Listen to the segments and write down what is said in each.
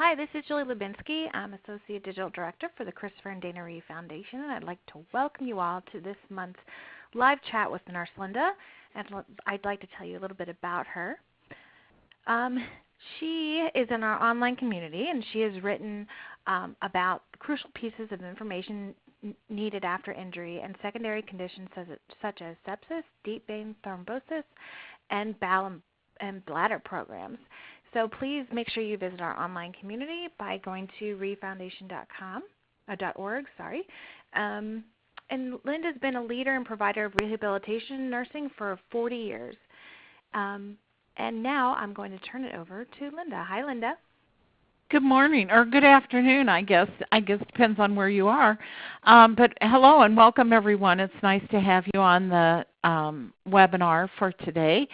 Hi, this is Julie Lubinsky. I'm Associate Digital Director for the Christopher Dana Reeve Foundation, and I'd like to welcome you all to this month's live chat with Nurse Linda. And I'd like to tell you a little bit about her. She is in our online community, and she has written about crucial pieces of information needed after injury and secondary conditions such as sepsis, deep vein thrombosis, and bowel and bladder programs. So please make sure you visit our online community by going to reevefoundation.org. And Linda's been a leader and provider of rehabilitation nursing for 40 years. And now I'm going to turn it over to Linda. Hi, Linda. Good morning, or good afternoon, I guess. Depends on where you are. But hello and welcome, everyone. It's nice to have you on the webinar for today.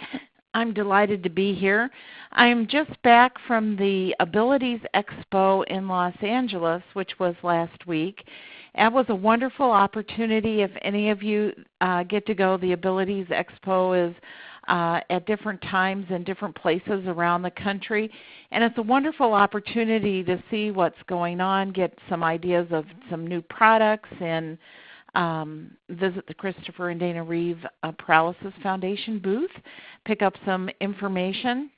I'm delighted to be here. I'm just back from the Abilities Expo in Los Angeles, which was last week. It was a wonderful opportunity. If any of you get to go, the Abilities Expo is at different times in different places around the country. And it's a wonderful opportunity to see what's going on, get some ideas of some new products, and visit the Christopher and Dana Reeve Paralysis Foundation booth, pick up some information.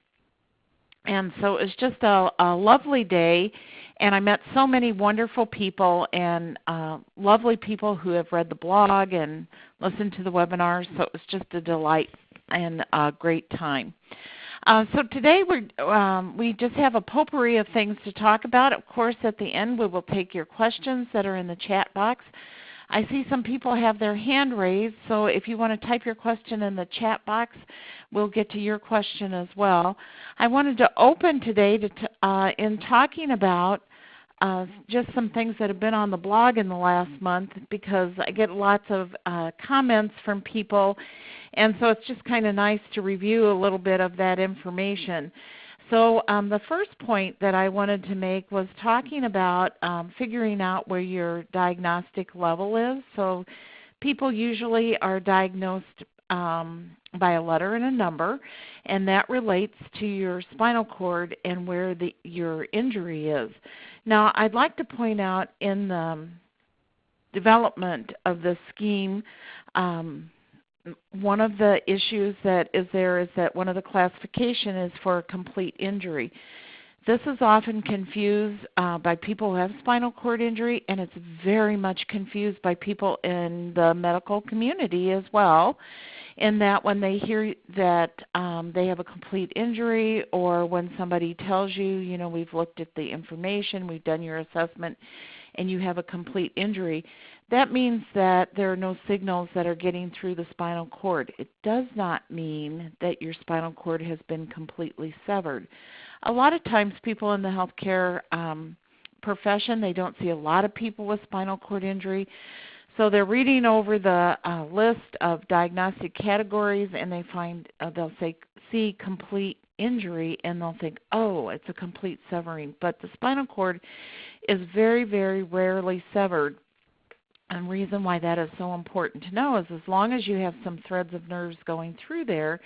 And so it was just a lovely day, and I met so many wonderful people and lovely people who have read the blog and listened to the webinars, so it was just a delight and a great time. So today we just have a potpourri of things to talk about. Of course, at the end we will take your questions that are in the chat box. I see some people have their hand raised, so if you want to type your question in the chat box, we'll get to your question as well. I wanted to open today in talking about just some things that have been on the blog in the last month, because I get lots of comments from people, and so it's just kind of nice to review a little bit of that information. So the first point that I wanted to make was talking about figuring out where your diagnostic level is. So people usually are diagnosed by a letter and a number, and that relates to your spinal cord and where your injury is. Now, I'd like to point out in the development of the scheme, one of the issues that is there is that one of the classification is for complete injury. This is often confused by people who have spinal cord injury, and it's very much confused by people in the medical community as well, in that when they hear that they have a complete injury, or when somebody tells you, you know, we've looked at the information, we've done your assessment, and you have a complete injury, that means that there are no signals that are getting through the spinal cord. It does not mean that your spinal cord has been completely severed. A lot of times people in the healthcare profession, they don't see a lot of people with spinal cord injury, so they're reading over the list of diagnostic categories, and they find they'll see complete injury, and they'll think, oh, it's a complete severing. But the spinal cord is very, very rarely severed. And the reason why that is so important to know is as long as you have some threads of nerves going through there,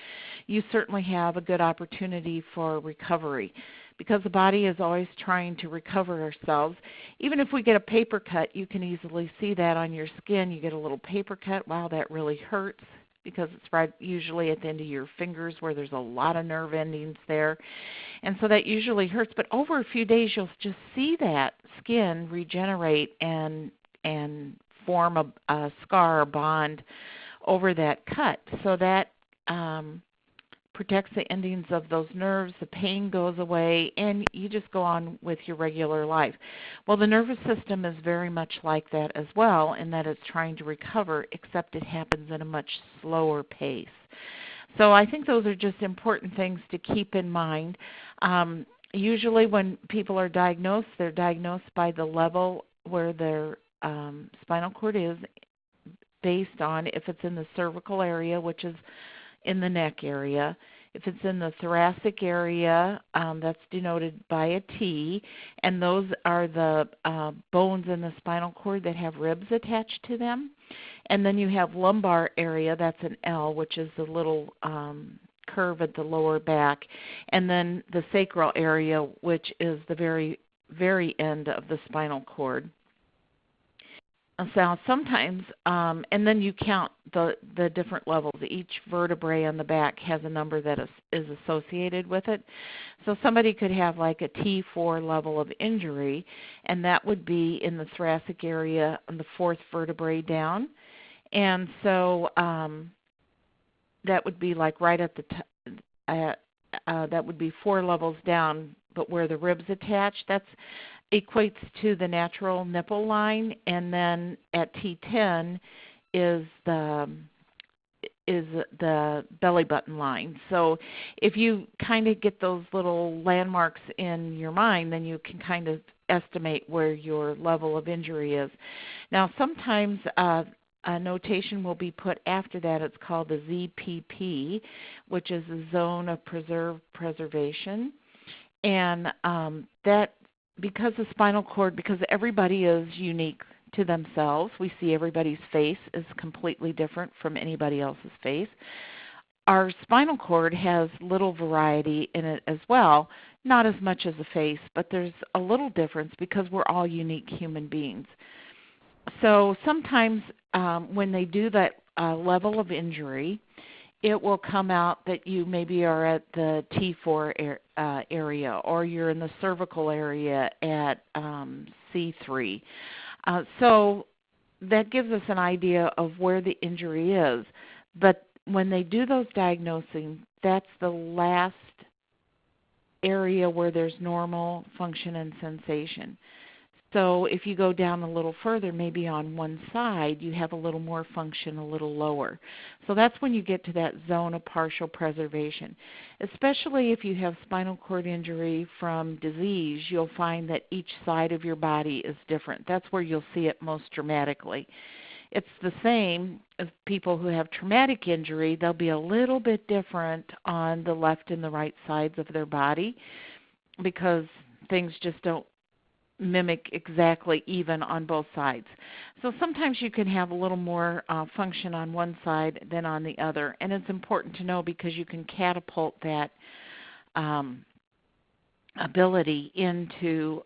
you certainly have a good opportunity for recovery, because the body is always trying to recover ourselves. Even if we get a paper cut, you can easily see that on your skin. You get a little paper cut. Wow, that really hurts, because it's right usually at the end of your fingers where there's a lot of nerve endings there. And so that usually hurts. But over a few days, you'll just see that skin regenerate and form a scar or bond over that cut. So that protects the endings of those nerves, the pain goes away, and you just go on with your regular life. Well, the nervous system is very much like that as well, in that it's trying to recover, except it happens at a much slower pace. So I think those are just important things to keep in mind. Usually when people are diagnosed, they're diagnosed by the level where their spinal cord is, based on if it's in the cervical area, which is in the neck area. If it's in the thoracic area, that's denoted by a T, and those are the bones in the spinal cord that have ribs attached to them. And then you have lumbar area, that's an L, which is the little curve at the lower back. And then the sacral area, which is the very very end of the spinal cord. So sometimes, and then you count the different levels. Each vertebrae on the back has a number that is associated with it. So somebody could have like a T4 level of injury, and that would be in the thoracic area on the fourth vertebrae down. And so that would be like right at the that would be 4 levels down, but where the ribs attach, that's equates to the natural nipple line, and then at T10 is the belly button line. So if you kind of get those little landmarks in your mind, then you can kind of estimate where your level of injury is. Now sometimes a notation will be put after that. It's called the ZPP, which is the zone of preservation, and that because the spinal cord, because everybody is unique to themselves, we see everybody's face is completely different from anybody else's face. Our spinal cord has little variety in it as well, not as much as a face, but there's a little difference because we're all unique human beings. So sometimes when they do that level of injury, it will come out that you maybe are at the T4 area, or you're in the cervical area at C3. So that gives us an idea of where the injury is. But when they do those diagnosing, that's the last area where there's normal function and sensation. So if you go down a little further, maybe on one side, you have a little more function, a little lower. So that's when you get to that zone of partial preservation. Especially if you have spinal cord injury from disease, you'll find that each side of your body is different. That's where you'll see it most dramatically. It's the same as people who have traumatic injury. They'll be a little bit different on the left and the right sides of their body because things just don't mimic exactly even on both sides. So sometimes you can have a little more function on one side than on the other, and it's important to know because you can catapult that ability into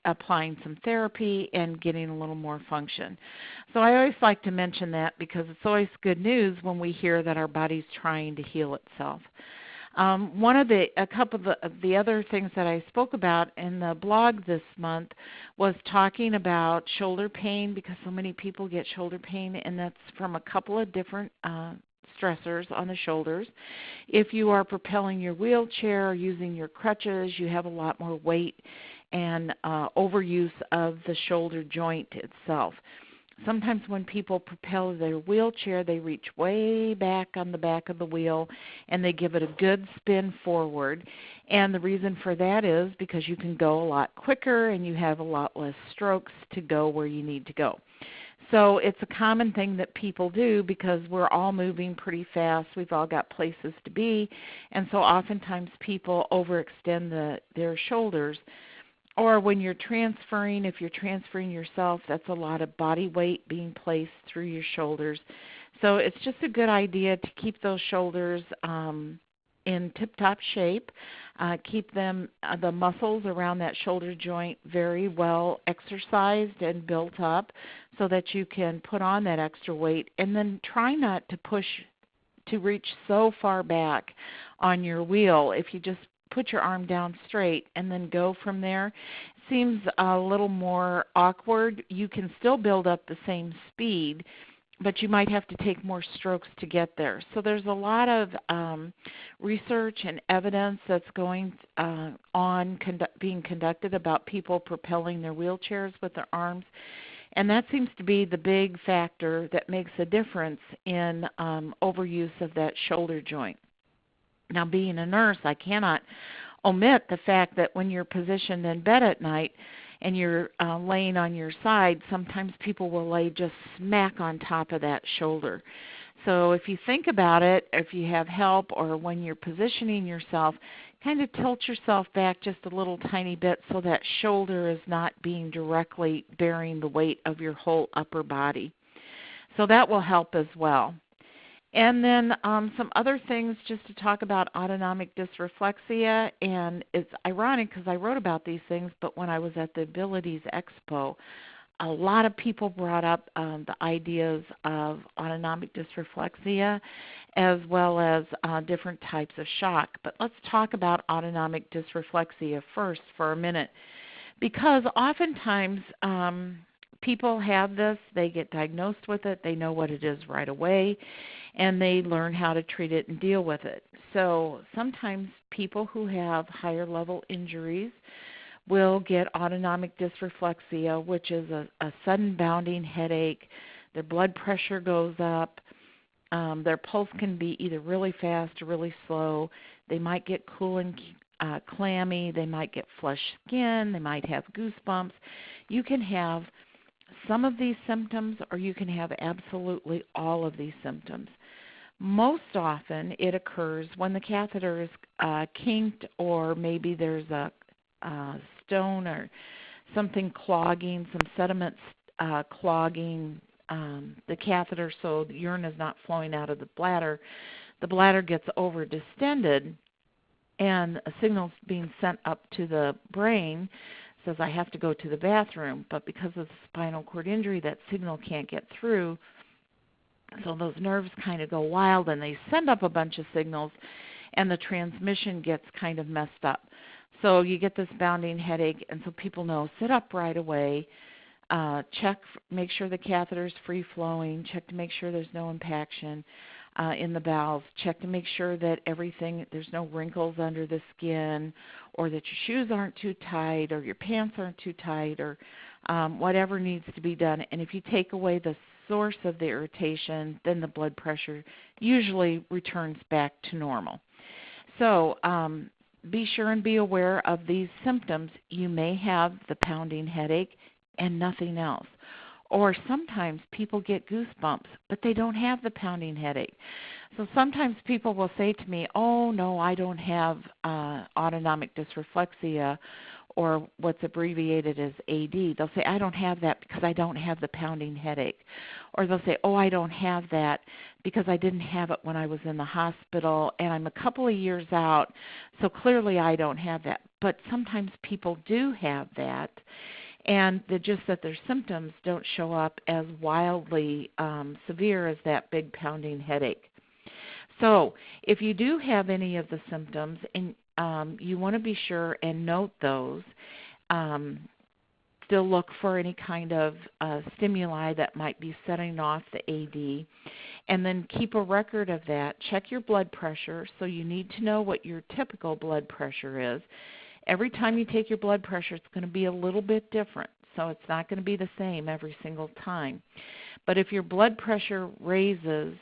applying some therapy and getting a little more function. So I always like to mention that because it's always good news when we hear that our body's trying to heal itself. A couple of the other things that I spoke about in the blog this month was talking about shoulder pain, because so many people get shoulder pain, and that's from a couple of different stressors on the shoulders. If you are propelling your wheelchair or using your crutches, you have a lot more weight and overuse of the shoulder joint itself. Sometimes when people propel their wheelchair, they reach way back on the back of the wheel and they give it a good spin forward. And the reason for that is because you can go a lot quicker and you have a lot less strokes to go where you need to go. So it's a common thing that people do because we're all moving pretty fast. We've all got places to be. And so oftentimes people overextend their shoulders. Or when you're transferring, if you're transferring yourself, that's a lot of body weight being placed through your shoulders. So it's just a good idea to keep those shoulders in tip-top shape. Keep them, the muscles around that shoulder joint very well exercised and built up so that you can put on that extra weight. And then try not to reach so far back on your wheel. If you just put your arm down straight and then go from there, seems a little more awkward. You can still build up the same speed, but you might have to take more strokes to get there. So there's a lot of research and evidence that's going on being conducted about people propelling their wheelchairs with their arms. And that seems to be the big factor that makes a difference in overuse of that shoulder joint. Now, being a nurse, I cannot omit the fact that when you're positioned in bed at night and you're laying on your side, sometimes people will lay just smack on top of that shoulder. So if you think about it, if you have help or when you're positioning yourself, kind of tilt yourself back just a little tiny bit so that shoulder is not being directly bearing the weight of your whole upper body. So that will help as well. And then some other things just to talk about autonomic dysreflexia, and it's ironic because I wrote about these things, but when I was at the Abilities Expo, a lot of people brought up the ideas of autonomic dysreflexia as well as different types of shock. But let's talk about autonomic dysreflexia first for a minute, because oftentimes people have this, they get diagnosed with it, they know what it is right away, and they learn how to treat it and deal with it. So sometimes people who have higher level injuries will get autonomic dysreflexia, which is a sudden bounding headache. Their blood pressure goes up. Their pulse can be either really fast or really slow. They might get cool and clammy. They might get flushed skin. They might have goosebumps. You can have some of these symptoms, or you can have absolutely all of these symptoms. Most often it occurs when the catheter is kinked, or maybe there's a stone or something clogging, some sediment clogging the catheter so the urine is not flowing out of the bladder. The bladder gets over distended, and a signal's being sent up to the brain, says I have to go to the bathroom, but because of the spinal cord injury, that signal can't get through, so those nerves kind of go wild and they send up a bunch of signals, and the transmission gets kind of messed up. So you get this bounding headache, and so people know, sit up right away, check, make sure the catheter is free-flowing, check to make sure there's no impaction in the bowels, check to make sure that there's no wrinkles under the skin, or that your shoes aren't too tight, or your pants aren't too tight, or whatever needs to be done. And if you take away the source of the irritation, then the blood pressure usually returns back to normal. So be sure and be aware of these symptoms. You may have the pounding headache and nothing else. Or sometimes people get goosebumps, but they don't have the pounding headache. So sometimes people will say to me, oh, no, I don't have autonomic dysreflexia, or what's abbreviated as AD. They'll say, I don't have that because I don't have the pounding headache. Or they'll say, oh, I don't have that because I didn't have it when I was in the hospital, and I'm a couple of years out, so clearly I don't have that. But sometimes people do have that, and just that their symptoms don't show up as wildly severe as that big pounding headache. So if you do have any of the symptoms, and you want to be sure and note those, still look for any kind of stimuli that might be setting off the AD, and then keep a record of that. Check your blood pressure, so you need to know what your typical blood pressure is. Every time you take your blood pressure, it's going to be a little bit different, so it's not going to be the same every single time. But if your blood pressure raises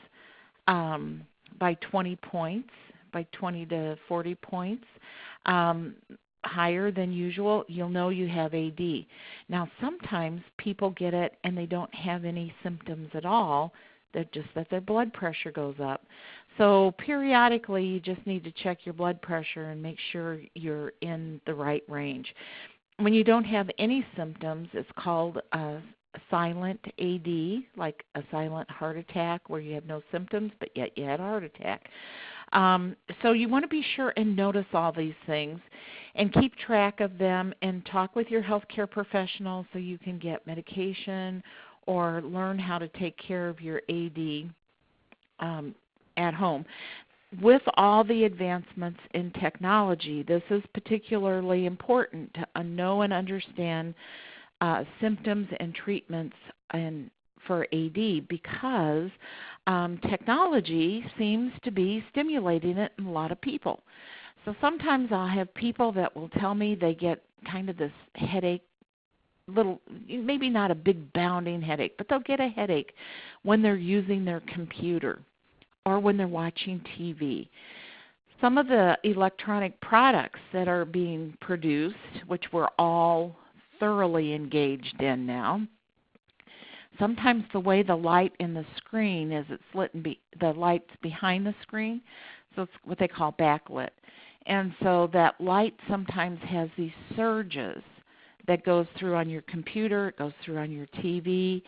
by 20 points, by 20 to 40 points, higher than usual, you'll know you have AD. Now, sometimes people get it and they don't have any symptoms at all. They're just that their blood pressure goes up. So periodically, you just need to check your blood pressure and make sure you're in the right range. When you don't have any symptoms, it's called a silent AD, like a silent heart attack where you have no symptoms, but yet you had a heart attack. So you want to be sure and notice all these things and keep track of them, and talk with your healthcare professional so you can get medication or learn how to take care of your AD at home. With all the advancements in technology, this is particularly important to know and understand symptoms and treatments for AD, because technology seems to be stimulating it in a lot of people. So sometimes I'll have people that will tell me they get kind of this headache, little, maybe not a big bounding headache, but they'll get a headache when they're using their computer or when they're watching TV. Some of the electronic products that are being produced, which we're all thoroughly engaged in now, sometimes the way the light in the screen is, it's lit the light's behind the screen, so it's what they call backlit. And so that light sometimes has these surges that goes through on your computer, it goes through on your TV,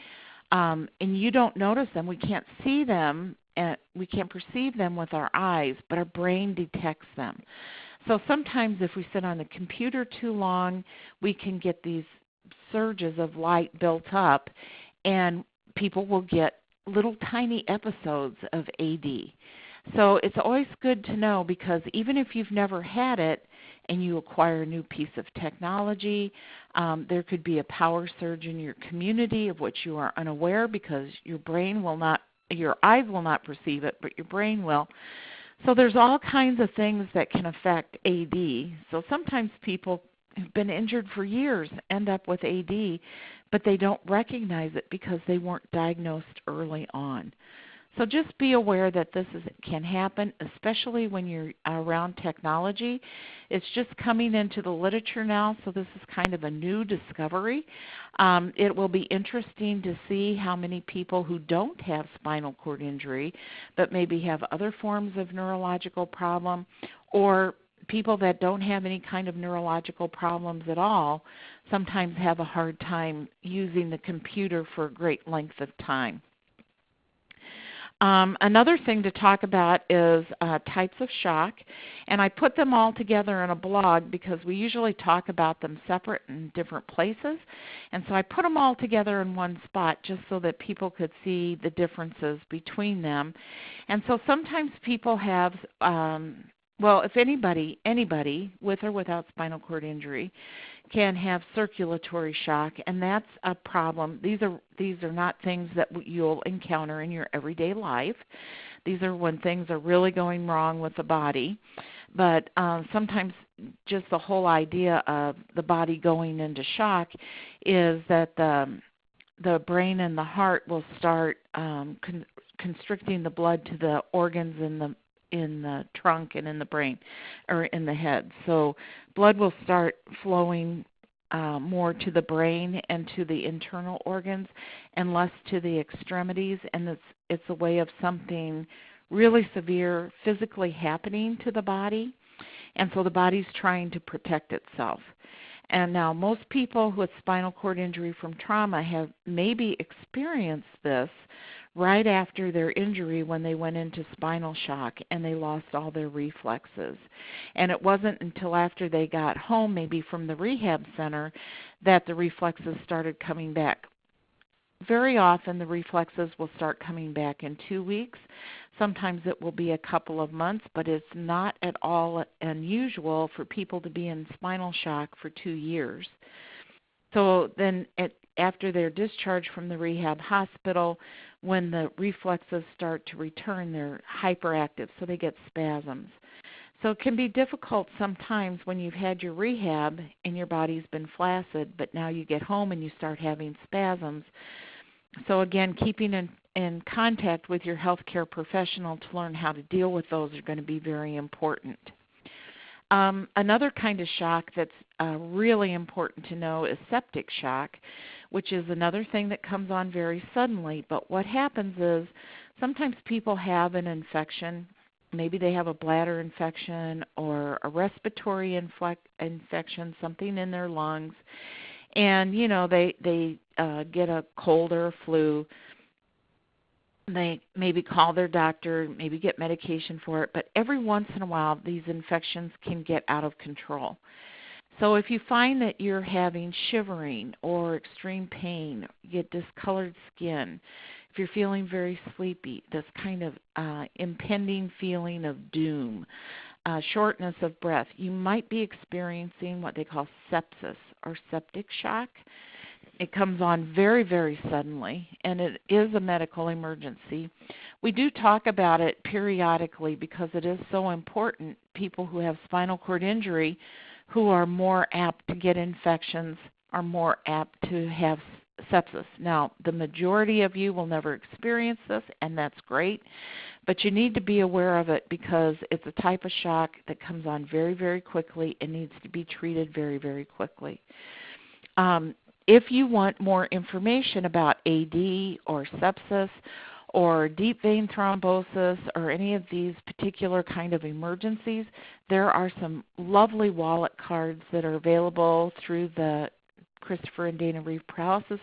and you don't notice them. We can't see them and we can't perceive them with our eyes, but our brain detects them. So sometimes if we sit on the computer too long, we can get these surges of light built up, and people will get little tiny episodes of AD. So it's always good to know, because even if you've never had it and you acquire a new piece of technology, there could be a power surge in your community of which you are unaware, because your eyes will not perceive it, but your brain will. So there's all kinds of things that can affect AD. So sometimes people who've been injured for years end up with AD, but they don't recognize it because they weren't diagnosed early on. So just be aware that this can happen, especially when you're around technology. It's just coming into the literature now, so this is kind of a new discovery. It will be interesting to see how many people who don't have spinal cord injury, but maybe have other forms of neurological problem, or people that don't have any kind of neurological problems at all, sometimes have a hard time using the computer for a great length of time. Another thing to talk about is types of shock, and I put them all together in a blog because we usually talk about them separate in different places, and so I put them all together in one spot just so that people could see the differences between them. And so sometimes people have, well, if anybody with or without spinal cord injury can have circulatory shock, and that's a problem. These are not things that you'll encounter in your everyday life. These are when things are really going wrong with the body. But sometimes just the whole idea of the body going into shock is that the brain and the heart will start constricting the blood to the organs in the trunk and in the brain, or in the head. So blood will start flowing more to the brain and to the internal organs, and less to the extremities. And it's a way of something really severe physically happening to the body, and so the body's trying to protect itself. And now most people with spinal cord injury from trauma have maybe experienced this right after their injury, when they went into spinal shock and they lost all their reflexes. And it wasn't until after they got home, maybe from the rehab center, that the reflexes started coming back. Very often the reflexes will start coming back in 2 weeks. Sometimes it will be a couple of months, but it's not at all unusual for people to be in spinal shock for 2 years. So then after they're discharged from the rehab hospital, when the reflexes start to return, they're hyperactive, so they get spasms. So it can be difficult sometimes when you've had your rehab and your body's been flaccid, but now you get home and you start having spasms. So again, keeping in contact with your healthcare professional to learn how to deal with those are going to be very important. Another kind of shock that's really important to know is septic shock, which is another thing that comes on very suddenly. But what happens is sometimes people have an infection. Maybe they have a bladder infection or a respiratory infection, something in their lungs, and they get a cold or a flu. They maybe call their doctor, maybe get medication for it, but every once in a while these infections can get out of control. So if you find that you're having shivering or extreme pain, you get discolored skin, if you're feeling very sleepy, this kind of impending feeling of doom, shortness of breath, you might be experiencing what they call sepsis or septic shock. It comes on very, very suddenly, and it is a medical emergency. We do talk about it periodically because it is so important. People who have spinal cord injury, who are more apt to get infections, are more apt to have sepsis. Now, the majority of you will never experience this, and that's great, but you need to be aware of it because it's a type of shock that comes on very, very quickly and needs to be treated very, very quickly. If you want more information about AD or sepsis or deep vein thrombosis or any of these particular kind of emergencies, there are some lovely wallet cards that are available through the Christopher and Dana Reeve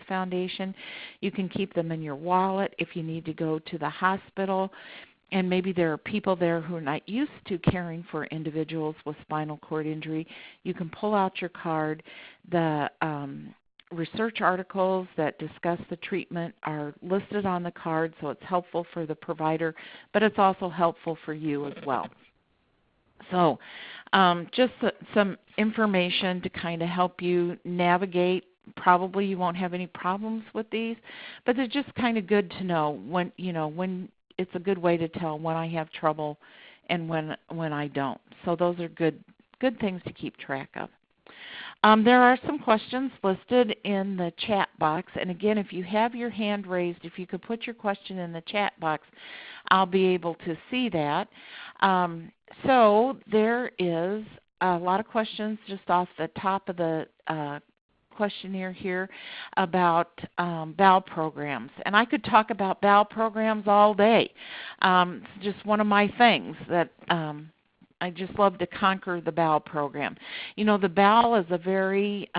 Foundation. You can keep them in your wallet if you need to go to the hospital. and maybe there are people there who are not used to caring for individuals with spinal cord injury, you can pull out your card. The research articles that discuss the treatment are listed on the card, so it's helpful for the provider, but it's also helpful for you as well. So just some information to kind of help you navigate. Probably you won't have any problems with these, but they're just kind of good to know when it's a good way to tell when I have trouble and when I don't. So those are good things to keep track of. There are some questions listed in the chat box, and again, if you have your hand raised, if you could put your question in the chat box, I'll be able to see that. So there is a lot of questions just off the top of the questionnaire here about BAL programs. And I could talk about BAL programs all day. It's just one of my things that I just love to conquer the BAL program. You know, the BAL is a very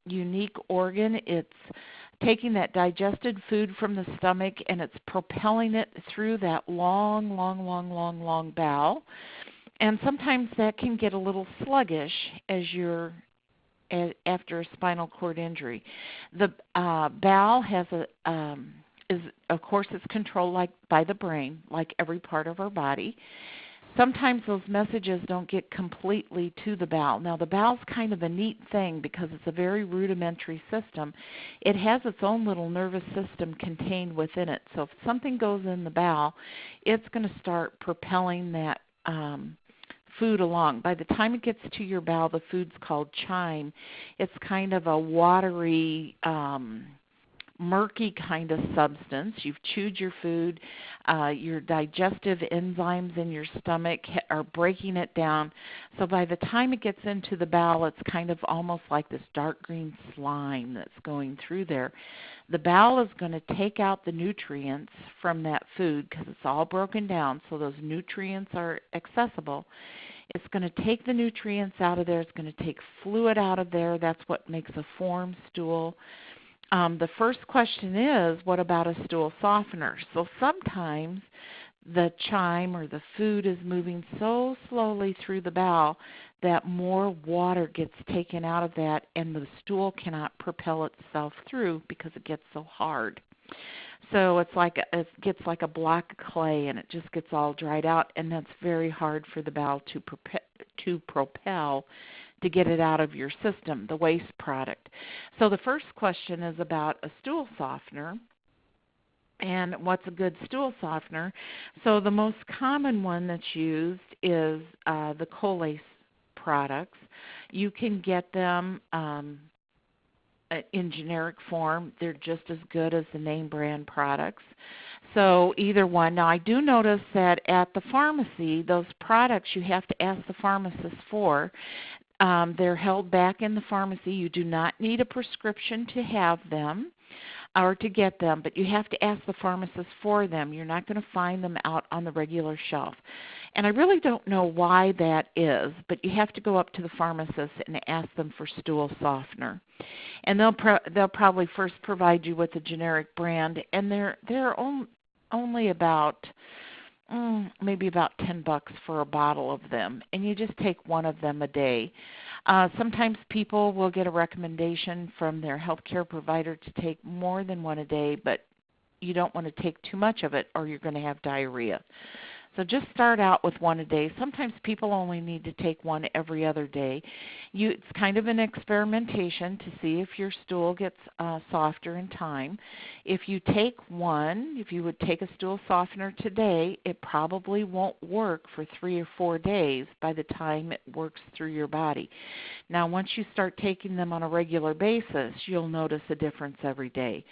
unique organ. It's taking that digested food from the stomach and it's propelling it through that long bowel. And sometimes that can get a little sluggish as you're after a spinal cord injury. The bowel has of course, it's controlled by the brain, like every part of our body. Sometimes those messages don't get completely to the bowel. Now, the bowel's kind of a neat thing because it's a very rudimentary system. It has its own little nervous system contained within it. So if something goes in the bowel, it's going to start propelling that food along. By the time it gets to your bowel, the food's called chyme. It's kind of a watery, murky kind of substance. You've chewed your food. Your digestive enzymes in your stomach are breaking it down. So by the time it gets into the bowel, it's kind of almost like this dark green slime that's going through there. The bowel is going to take out the nutrients from that food because it's all broken down, so those nutrients are accessible. It's going to take the nutrients out of there. It's going to take fluid out of there. That's what makes a formed stool. The first question is, what about a stool softener? So sometimes the chyme or the food is moving so slowly through the bowel that more water gets taken out of that and the stool cannot propel itself through because it gets so hard. So it gets like a block of clay and it just gets all dried out, and that's very hard for the bowel to propel to get it out of your system, the waste product. So the first question is about a stool softener. And what's a good stool softener? So the most common one that's used is the Colase products. You can get them in generic form. They're just as good as the name brand products. So either one. Now I do notice that at the pharmacy, those products you have to ask the pharmacist for. They're held back in the pharmacy. You do not need a prescription to have them or to get them, but you have to ask the pharmacist for them. You're not going to find them out on the regular shelf. And I really don't know why that is, but you have to go up to the pharmacist and ask them for stool softener. And they'll probably first provide you with a generic brand, and they're only about maybe about $10 for a bottle of them, and you just take one of them a day. Sometimes people will get a recommendation from their healthcare provider to take more than one a day, but you don't want to take too much of it or you're going to have diarrhea. So just start out with one a day. Sometimes people only need to take one every other day. It's kind of an experimentation to see if your stool gets softer in time. If you take one, if you would take a stool softener today, it probably won't work for 3 or 4 days by the time it works through your body. Now, once you start taking them on a regular basis, you'll notice a difference every day.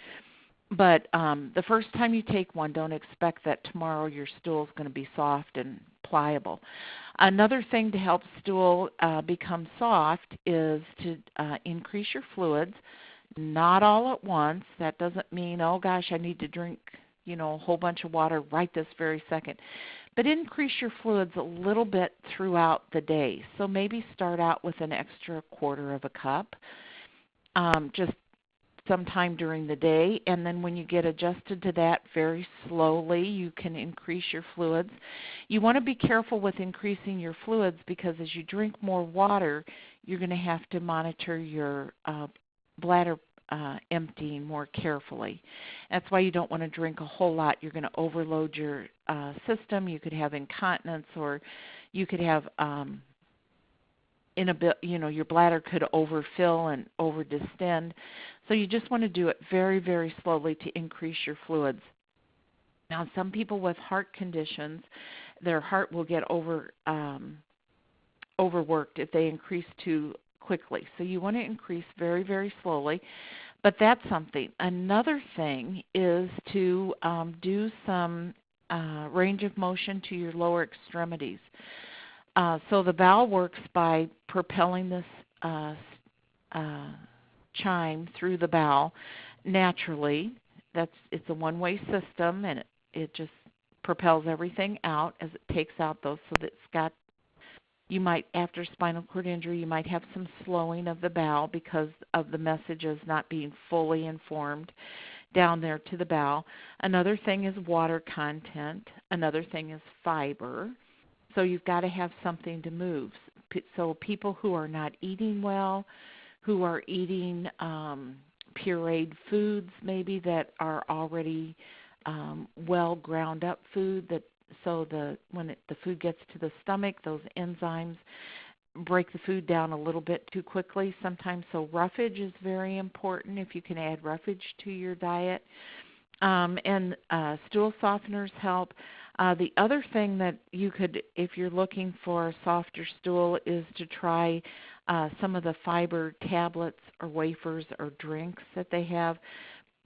But the first time you take one, don't expect that tomorrow your stool is going to be soft and pliable. Another thing to help stool become soft is to increase your fluids, not all at once. That doesn't mean, oh gosh, I need to drink, a whole bunch of water right this very second. But increase your fluids a little bit throughout the day. So maybe start out with an extra quarter of a cup. Just sometime during the day, and then when you get adjusted to that, very slowly you can increase your fluids. You want to be careful with increasing your fluids because as you drink more water, you're going to have to monitor your bladder emptying more carefully. That's why you don't want to drink a whole lot. You're going to overload your system. You could have incontinence, or you could have your bladder could overfill and overdistend. So you just want to do it very, very slowly to increase your fluids. Now, some people with heart conditions, their heart will get overworked if they increase too quickly. So you want to increase very, very slowly. But that's something. Another thing is to do some range of motion to your lower extremities. So the bowel works by propelling this chime through the bowel naturally. It's a one-way system, and it just propels everything out as it takes out those. So that it's got. You might, after spinal cord injury, you might have some slowing of the bowel because of the messages not being fully informed down there to the bowel. Another thing is water content. Another thing is fiber. So you've got to have something to move. So people who are not eating well, who are eating pureed foods maybe that are already well ground up food, when the food gets to the stomach, those enzymes break the food down a little bit too quickly sometimes. So roughage is very important if you can add roughage to your diet. And stool softeners help. The other thing that you could, if you're looking for a softer stool, is to try some of the fiber tablets or wafers or drinks that they have.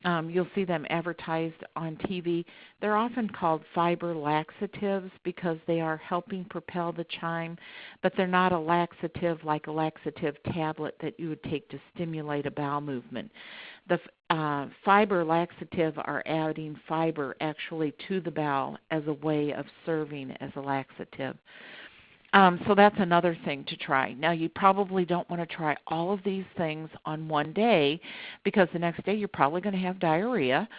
You'll see them advertised on TV. They're often called fiber laxatives because they are helping propel the chime, but they're not a laxative like a laxative tablet that you would take to stimulate a bowel movement. The fiber laxative are adding fiber actually to the bowel as a way of serving as a laxative. So that's another thing to try. Now, you probably don't want to try all of these things on one day because the next day you're probably going to have diarrhea.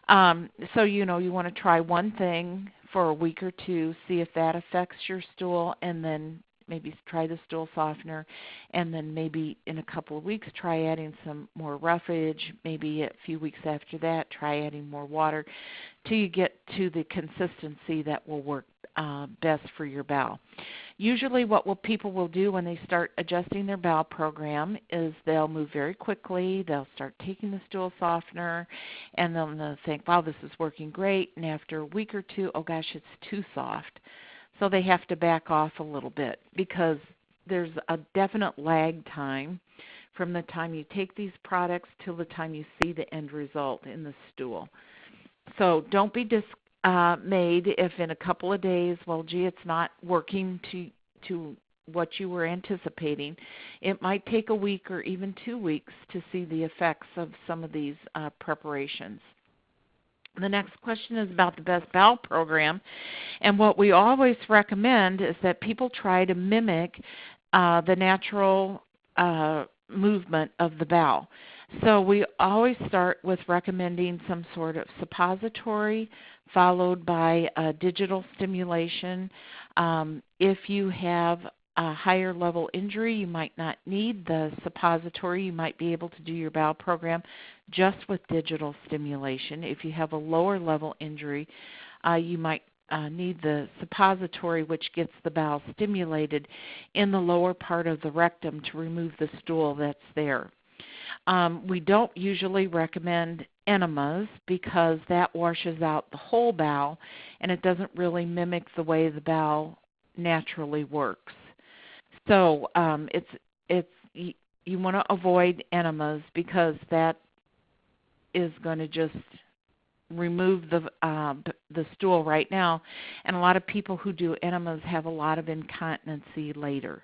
So, you want to try one thing for a week or two, see if that affects your stool, and then maybe try the stool softener, and then maybe in a couple of weeks try adding some more roughage. Maybe a few weeks after that try adding more water till you get to the consistency that will work best for your bowel. Usually what people will do when they start adjusting their bowel program is they'll move very quickly. They'll start taking the stool softener, and then they'll think, wow, this is working great. And after a week or two, oh, gosh, it's too soft. So they have to back off a little bit because there's a definite lag time from the time you take these products till the time you see the end result in the stool. So don't be dismayed if in a couple of days, well, gee, it's not working to what you were anticipating. It might take a week or even 2 weeks to see the effects of some of these preparations. The next question is about the best bowel program, and what we always recommend is that people try to mimic the natural movement of the bowel. So we always start with recommending some sort of suppository followed by digital stimulation. If you have a higher level injury, you might not need the suppository. You might be able to do your bowel program just with digital stimulation. If you have a lower level injury, you might need the suppository, which gets the bowel stimulated in the lower part of the rectum to remove the stool that's there. We don't usually recommend enemas because that washes out the whole bowel and it doesn't really mimic the way the bowel naturally works. So you want to avoid enemas because that is going to just remove the stool right now, and a lot of people who do enemas have a lot of incontinency later.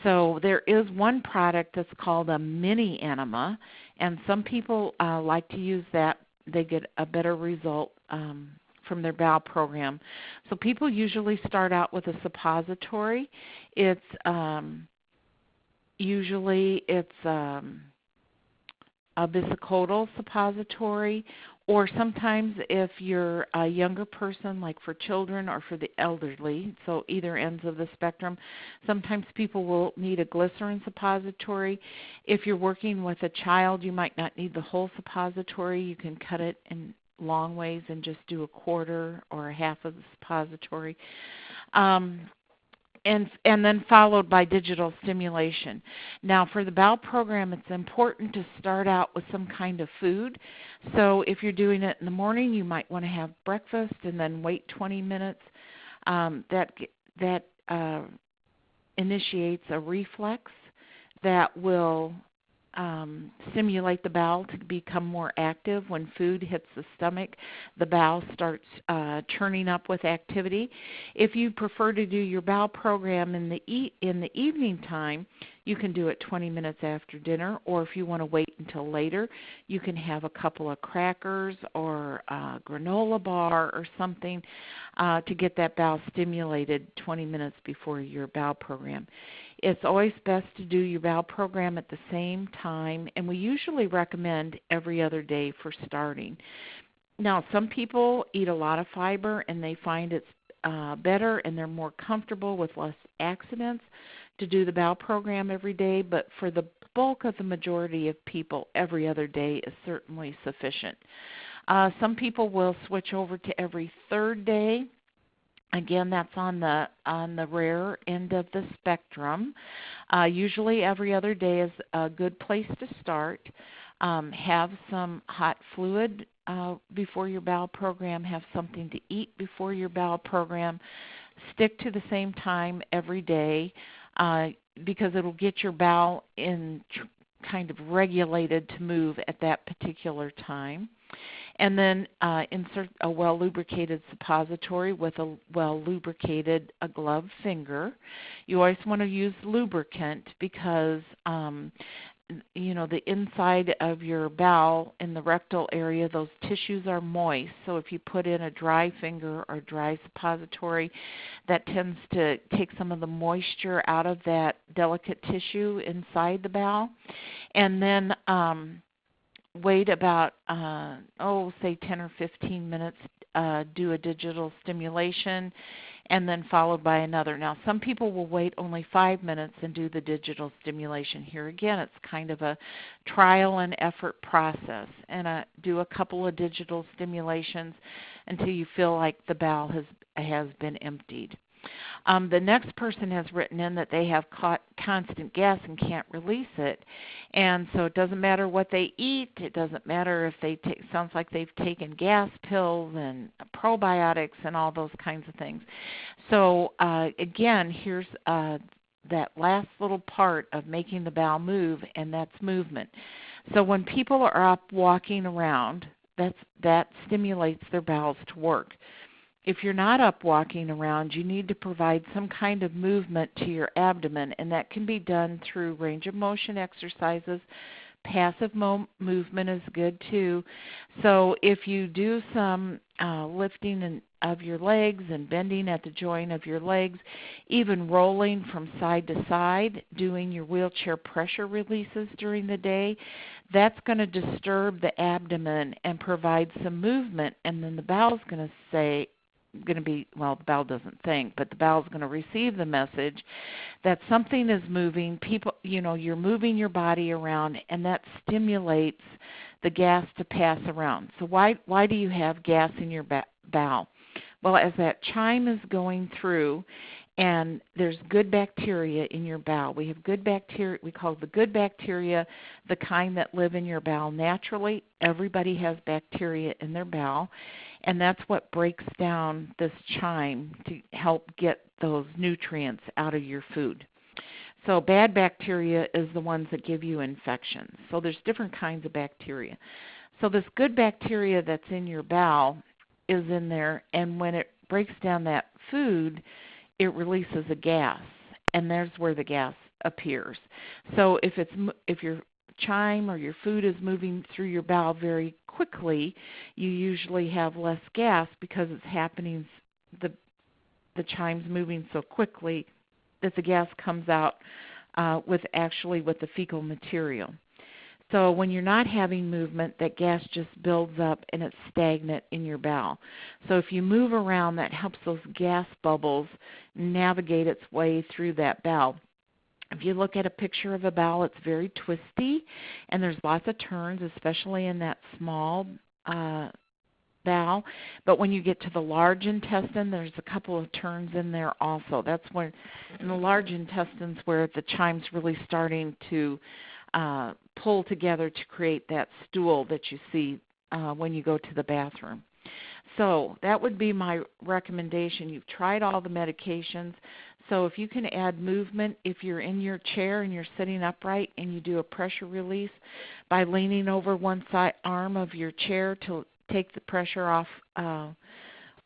So there is one product that's called a mini enema, and some people like to use that. They get a better result from their bowel program. So people usually start out with a suppository. Usually it's a vesicodal suppository, or sometimes if you're a younger person, like for children or for the elderly, so either ends of the spectrum, sometimes people will need a glycerin suppository. If you're working with a child, you might not need the whole suppository. You can cut it in long ways and just do a quarter or a half of the suppository. And then followed by digital stimulation. Now, for the bowel program, it's important to start out with some kind of food. So if you're doing it in the morning, you might want to have breakfast and then wait 20 minutes. That initiates a reflex that will stimulate the bowel to become more active. When food hits the stomach, the bowel starts churning up with activity. If you prefer to do your bowel program in the evening time, you can do it 20 minutes after dinner, or if you want to wait until later, you can have a couple of crackers or a granola bar or something to get that bowel stimulated 20 minutes before your bowel program. It's always best to do your bowel program at the same time, and we usually recommend every other day for starting. Now, some people eat a lot of fiber and they find it's better and they're more comfortable with less accidents to do the bowel program every day, but for the bulk of the majority of people, every other day is certainly sufficient. Some people will switch over to every third day. Again, that's on the rare end of the spectrum. Usually every other day is a good place to start. Have some hot fluid before your bowel program. Have something to eat before your bowel program. Stick to the same time every day because it'll get your bowel kind of regulated to move at that particular time. And then insert a well-lubricated suppository with a well-lubricated gloved finger. You always want to use lubricant because, the inside of your bowel in the rectal area, those tissues are moist. So if you put in a dry finger or dry suppository, that tends to take some of the moisture out of that delicate tissue inside the bowel. And then wait about, say 10 or 15 minutes, do a digital stimulation, and then followed by another. Now, some people will wait only 5 minutes and do the digital stimulation. Here again, it's kind of a trial and effort process, and do a couple of digital stimulations until you feel like the bowel has been emptied. The next person has written in that they have constant gas and can't release it. And so it doesn't matter what they eat. It doesn't matter if sounds like they've taken gas pills and probiotics and all those kinds of things. So again, here's that last little part of making the bowel move, and that's movement. So when people are up walking around, that stimulates their bowels to work. If you're not up walking around, you need to provide some kind of movement to your abdomen, and that can be done through range of motion exercises. Passive movement is good too. So if you do some lifting of your legs and bending at the joint of your legs, even rolling from side to side, doing your wheelchair pressure releases during the day, that's going to disturb the abdomen and provide some movement, and then the bowel's going to the bowel doesn't think, but the bowel's going to receive the message that something is moving. You're moving your body around, and that stimulates the gas to pass around. So why do you have gas in your bowel? Well, as that chime is going through, and there's good bacteria in your bowel. We have good bacteria. We call the good bacteria the kind that live in your bowel naturally. Everybody has bacteria in their bowel, and that's what breaks down this chime to help get those nutrients out of your food. So bad bacteria is the ones that give you infections. So there's different kinds of bacteria. So this good bacteria that's in your bowel is in there, and when it breaks down that food, it releases a gas, and there's where the gas appears. So if your chime or your food is moving through your bowel very quickly, you usually have less gas because it's happening, the chime's moving so quickly that the gas comes out with the fecal material. So when you're not having movement, that gas just builds up and it's stagnant in your bowel. So if you move around, that helps those gas bubbles navigate its way through that bowel. If you look at a picture of a bowel, it's very twisty, and there's lots of turns, especially in that small bowel. But when you get to the large intestine, there's a couple of turns in there also. That's when, in the large intestines, where the chime's really starting to pull together to create that stool that you see when you go to the bathroom. So that would be my recommendation. You've tried all the medications. So if you can add movement, if you're in your chair and you're sitting upright and you do a pressure release by leaning over one side arm of your chair to take the pressure off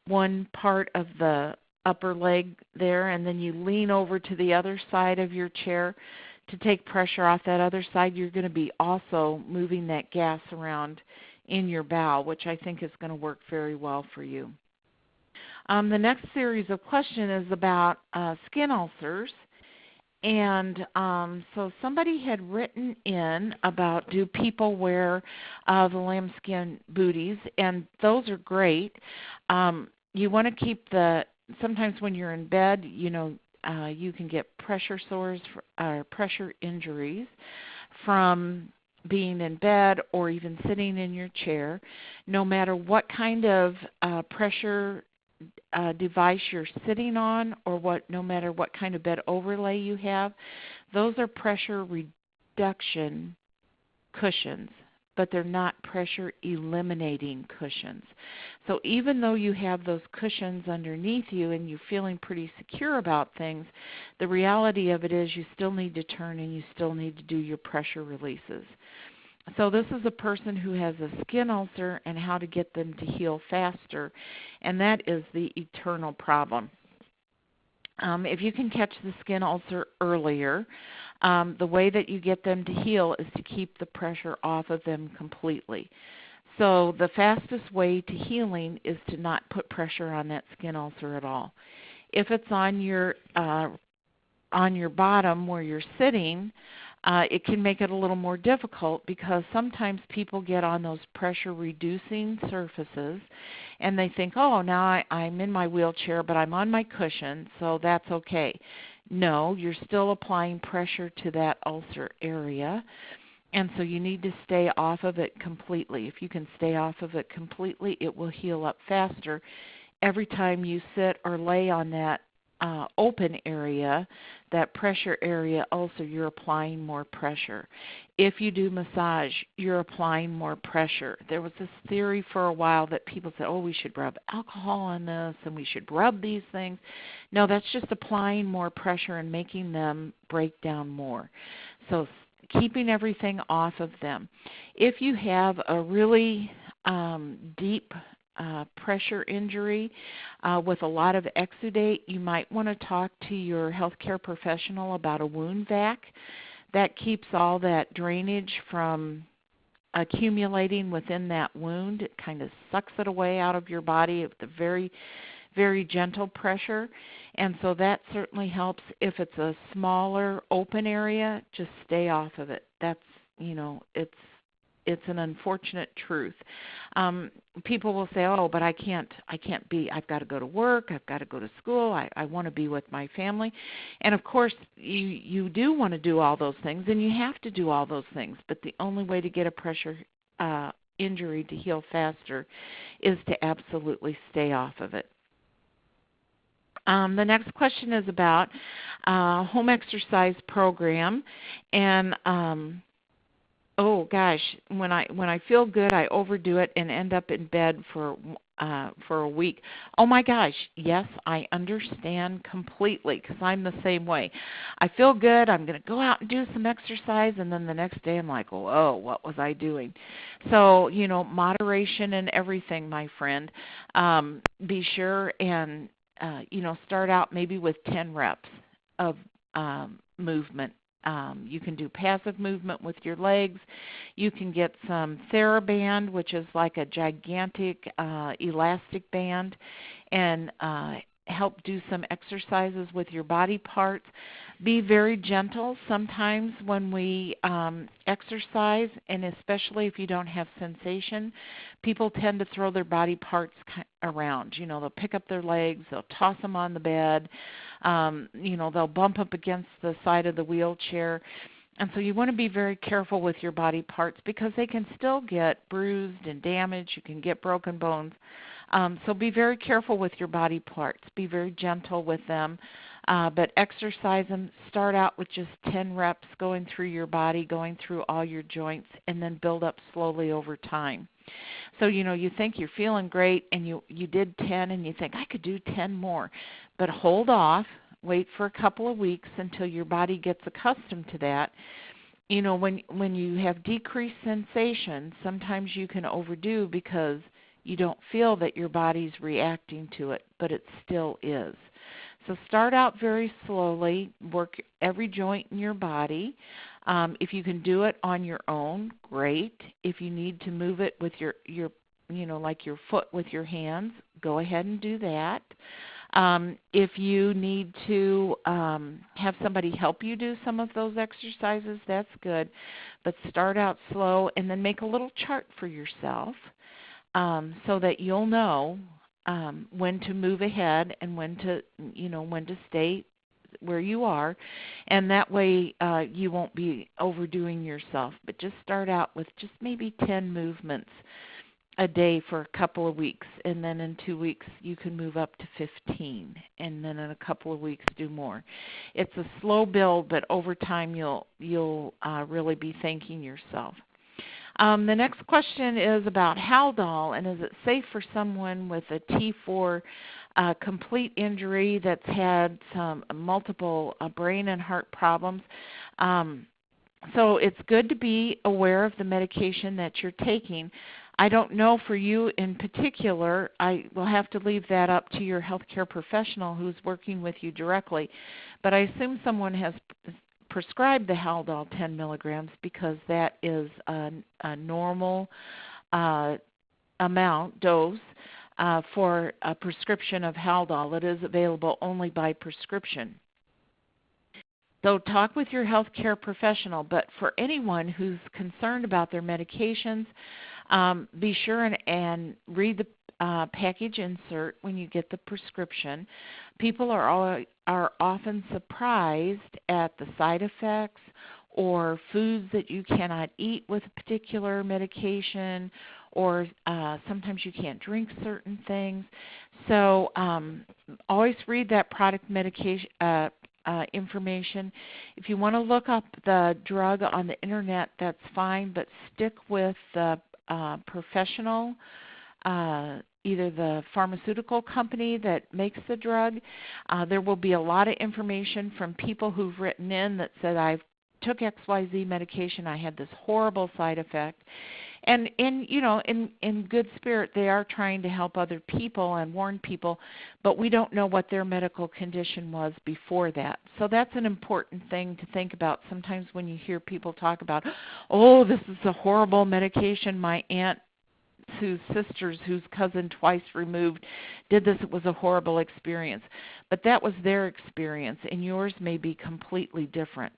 one part of the upper leg there, and then you lean over to the other side of your chair to take pressure off that other side, you're going to be also moving that gas around in your bowel, which I think is going to work very well for you. The next series of questions is about skin ulcers. And so somebody had written in about, do people wear the lambskin booties? And those are great. You want to keep sometimes when you're in bed, you can get pressure sores or pressure injuries from being in bed or even sitting in your chair. No matter what kind of pressure device you're sitting on, or no matter what kind of bed overlay you have, those are pressure reduction cushions, but they're not pressure eliminating cushions. So even though you have those cushions underneath you and you're feeling pretty secure about things, the reality of it is you still need to turn and you still need to do your pressure releases. So this is a person who has a skin ulcer and how to get them to heal faster, and that is the eternal problem. If you can catch the skin ulcer earlier, the way that you get them to heal is to keep the pressure off of them completely. So the fastest way to healing is to not put pressure on that skin ulcer at all. If it's on your bottom where you're sitting, it can make it a little more difficult because sometimes people get on those pressure-reducing surfaces and they think, oh, now I'm in my wheelchair, but I'm on my cushion, so that's okay. No, you're still applying pressure to that ulcer area, and so you need to stay off of it completely. If you can stay off of it completely, it will heal up faster. Every time you sit or lay on that open area, that pressure area also, you're applying more pressure. If you do massage, you're applying more pressure. There was this theory for a while that people said, oh, we should rub alcohol on this and we should rub these things. No, that's just applying more pressure and making them break down more. So keeping everything off of them. If you have a really deep pressure injury with a lot of exudate, you might want to talk to your healthcare professional about a wound vac. That keeps all that drainage from accumulating within that wound. It kind of sucks it away out of your body with a very, very gentle pressure. And so that certainly helps. If it's a smaller open area, just stay off of it. That's, it's an unfortunate truth. People will say, oh, but I can't be, I've got to go to work, I've got to go to school, I want to be with my family. And of course, you do want to do all those things, and you have to do all those things, but the only way to get a pressure injury to heal faster is to absolutely stay off of it. The next question is about home exercise program, and oh gosh, when I feel good, I overdo it and end up in bed for a week. Oh my gosh, yes, I understand completely because I'm the same way. I feel good, I'm going to go out and do some exercise, and then the next day I'm like, oh, what was I doing? So, moderation and everything, my friend. Be sure and, start out maybe with 10 reps of movement. You can do passive movement with your legs. You can get some TheraBand, which is like a gigantic elastic band, and help do some exercises with your body parts. Be very gentle sometimes when we exercise, and especially if you don't have sensation. People tend to throw their body parts around. They'll pick up their legs, they'll toss them on the bed, they'll bump up against the side of the wheelchair. And so you want to be very careful with your body parts because they can still get bruised and damaged. You can get broken bones. So be very careful with your body parts. Be very gentle with them. But exercise them. Start out with just 10 reps going through your body, going through all your joints, and then build up slowly over time. So, you think you're feeling great, and you did 10, and you think, I could do 10 more. But hold off. Wait for a couple of weeks until your body gets accustomed to that. When you have decreased sensation, sometimes you can overdo because you don't feel that your body's reacting to it, but it still is. So start out very slowly, work every joint in your body. If you can do it on your own, great. If you need to move it with your like your foot with your hands, go ahead and do that. If you need to have somebody help you do some of those exercises, that's good. But start out slow and then make a little chart for yourself so that you'll know when to move ahead and when to stay where you are, and that way you won't be overdoing yourself. But just start out with just maybe 10 movements a day for a couple of weeks, and then in 2 weeks you can move up to 15, and then in a couple of weeks do more. It's a slow build, but over time you'll really be thanking yourself. The next question is about Haldol, and is it safe for someone with a T4 complete injury that's had some multiple brain and heart problems? So it's good to be aware of the medication that you're taking. I don't know for you in particular. I will have to leave that up to your healthcare professional who's working with you directly. But I assume someone has prescribed the Haldol 10 milligrams because that is a normal dose for a prescription of Haldol. It is available only by prescription. So talk with your healthcare professional. But for anyone who's concerned about their medications, be sure and read the package insert when you get the prescription. People are often surprised at the side effects or foods that you cannot eat with a particular medication, or sometimes you can't drink certain things. So always read that product medication information. If you want to look up the drug on the internet, that's fine, but stick with the professional, either the pharmaceutical company that makes the drug. There will be a lot of information from people who've written in that said, I took XYZ medication, I had this horrible side effect. And in good spirit, they are trying to help other people and warn people, but we don't know what their medical condition was before that. So that's an important thing to think about. Sometimes when you hear people talk about, oh, this is a horrible medication, my aunt whose sisters, whose cousin twice removed, did this, it was a horrible experience. But that was their experience, and yours may be completely different.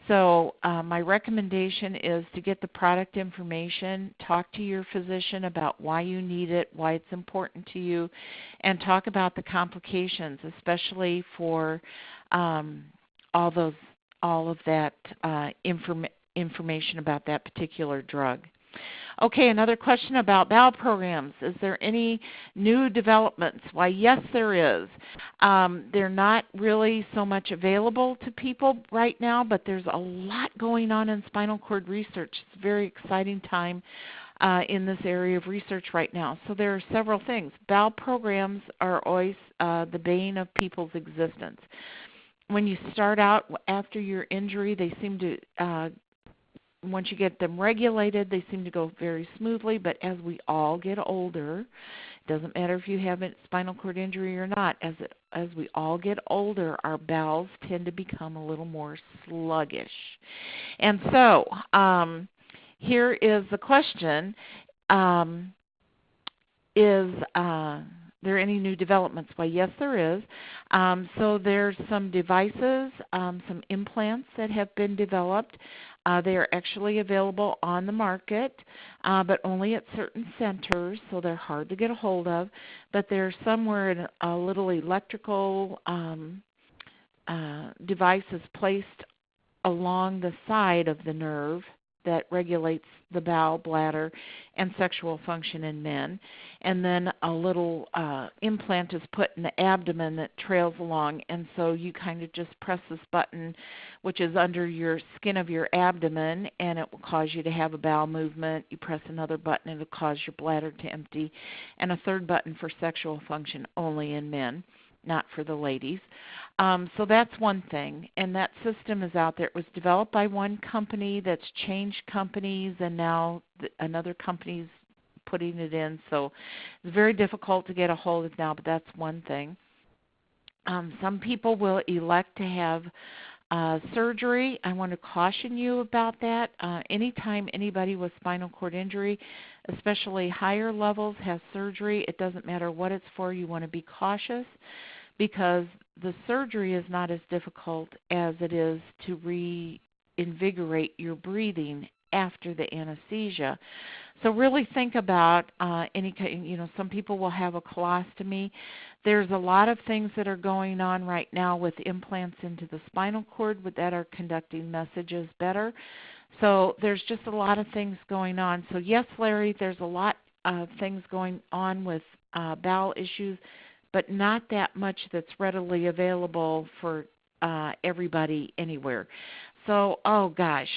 So my recommendation is to get the product information, talk to your physician about why you need it, why it's important to you, and talk about the complications, especially for all of that information about that particular drug. Okay, another question about bowel programs. Is there any new developments? Why, yes, there is. They're not really so much available to people right now, but there's a lot going on in spinal cord research. It's a very exciting time in this area of research right now. So there are several things. Bowel programs are always the bane of people's existence. When you start out after your injury, they seem to once you get them regulated, they seem to go very smoothly, but as we all get older, it doesn't matter if you have a spinal cord injury or not, as we all get older, our bowels tend to become a little more sluggish. And so here is the question, there any new developments? Why, yes, there is. So there's some devices, some implants that have been developed. They are actually available on the market, but only at certain centers, so they're hard to get a hold of. But they're somewhere in a little electrical device is placed along the side of the nerve that regulates the bowel, bladder, and sexual function in men. And then a little implant is put in the abdomen that trails along, and so you kind of just press this button, which is under your skin of your abdomen, and it will cause you to have a bowel movement. You press another button, and it will cause your bladder to empty, and a third button for sexual function only in men, not for the ladies. So that's one thing, and that system is out there. It was developed by one company that's changed companies, and now another company's putting it in. So it's very difficult to get a hold of now, but that's one thing. Some people will elect to have surgery. I want to caution you about that. Anytime anybody with spinal cord injury, especially higher levels, has surgery, it doesn't matter what it's for, you want to be cautious, because the surgery is not as difficult as it is to reinvigorate your breathing after the anesthesia. So really think about some people will have a colostomy. There's a lot of things that are going on right now with implants into the spinal cord that are conducting messages better. So there's just a lot of things going on. So yes, Larry, there's a lot of things going on with bowel issues, but not that much that's readily available for everybody anywhere. So, oh gosh,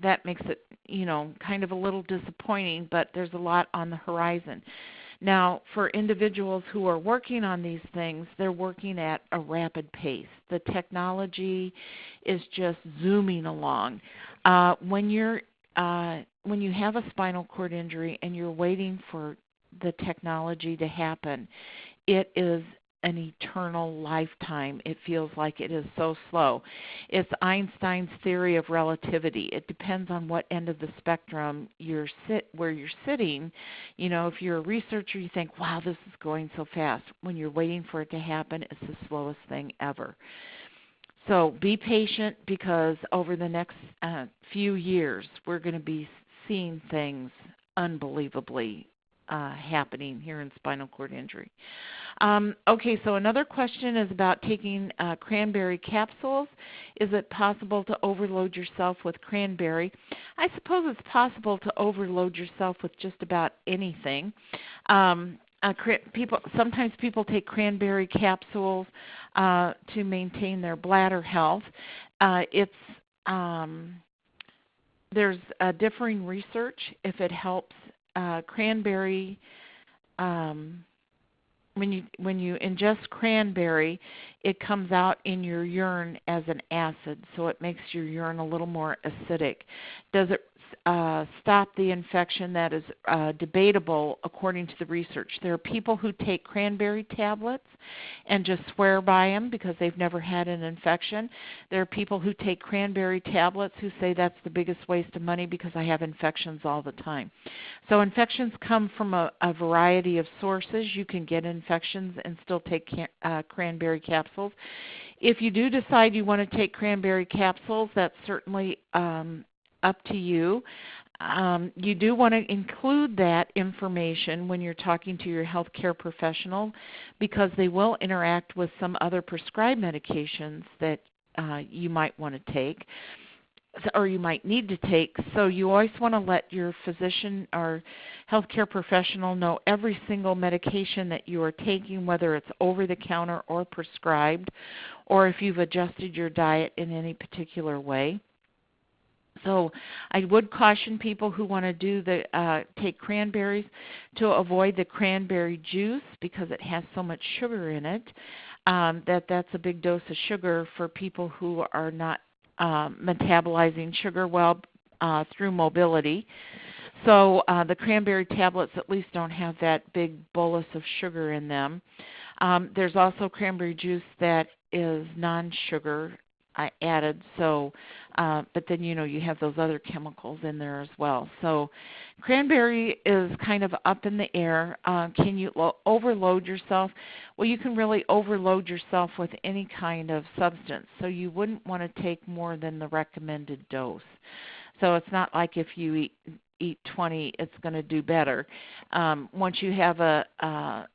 that makes it, kind of a little disappointing, but there's a lot on the horizon. Now, for individuals who are working on these things, they're working at a rapid pace. The technology is just zooming along. When you have a spinal cord injury and you're waiting for the technology to happen, it is an eternal lifetime. It feels like it is so slow. It's Einstein's theory of relativity. It depends on what end of the spectrum where you're sitting. If you're a researcher, you think, wow, this is going so fast. When you're waiting for it to happen, it's the slowest thing ever. So be patient, because over the next few years, we're going to be seeing things unbelievably happening here in spinal cord injury. Okay, so another question is about taking cranberry capsules. Is it possible to overload yourself with cranberry? I suppose it's possible to overload yourself with just about anything. Sometimes people take cranberry capsules to maintain their bladder health. There's differing research if it helps. Cranberry, when you ingest cranberry, it comes out in your urine as an acid, so it makes your urine a little more acidic. Does it stop the infection? That is debatable according to the research. There are people who take cranberry tablets and just swear by them because they've never had an infection. There are people who take cranberry tablets who say that's the biggest waste of money because I have infections all the time. So infections come from a variety of sources. You can get infections and still take cranberry capsules. If you do decide you want to take cranberry capsules, that's certainly up to you. You do want to include that information when you're talking to your healthcare professional, because they will interact with some other prescribed medications that you might want to take or you might need to take. So you always want to let your physician or healthcare professional know every single medication that you are taking, whether it's over the counter or prescribed, or if you've adjusted your diet in any particular way. So I would caution people who want to take cranberries to avoid the cranberry juice because it has so much sugar in it. That's a big dose of sugar for people who are not metabolizing sugar well through mobility. So the cranberry tablets at least don't have that big bolus of sugar in them. There's also cranberry juice that is non-sugar added. So, but then you have those other chemicals in there as well. So, cranberry is kind of up in the air. Can you overload yourself? Well, you can really overload yourself with any kind of substance. So you wouldn't want to take more than the recommended dose. So it's not like if you eat 20, it's going to do better. Once you have a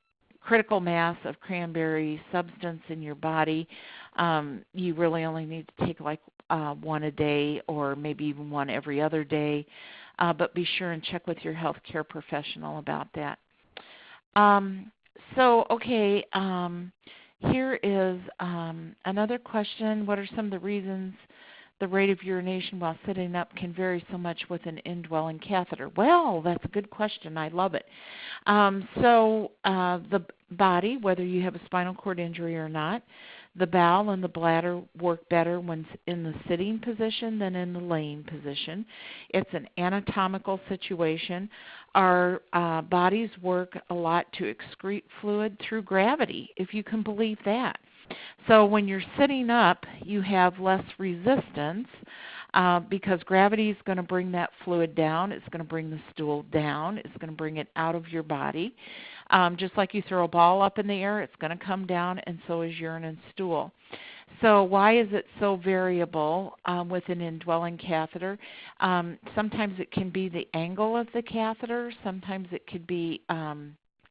critical mass of cranberry substance in your body, you really only need to take like one a day or maybe even one every other day. But be sure and check with your healthcare professional about that. Here is another question. What are some of the reasons the rate of urination while sitting up can vary so much with an indwelling catheter? Well, that's a good question. I love it. The body, whether you have a spinal cord injury or not, the bowel and the bladder work better when in the sitting position than in the laying position. It's an anatomical situation. Our bodies work a lot to excrete fluid through gravity, if you can believe that. So when you're sitting up, you have less resistance because gravity is going to bring that fluid down. It's going to bring the stool down. It's going to bring it out of your body. Just like you throw a ball up in the air, it's going to come down, and so is urine and stool. So why is it so variable with an indwelling catheter? Sometimes it can be the angle of the catheter. Sometimes it could be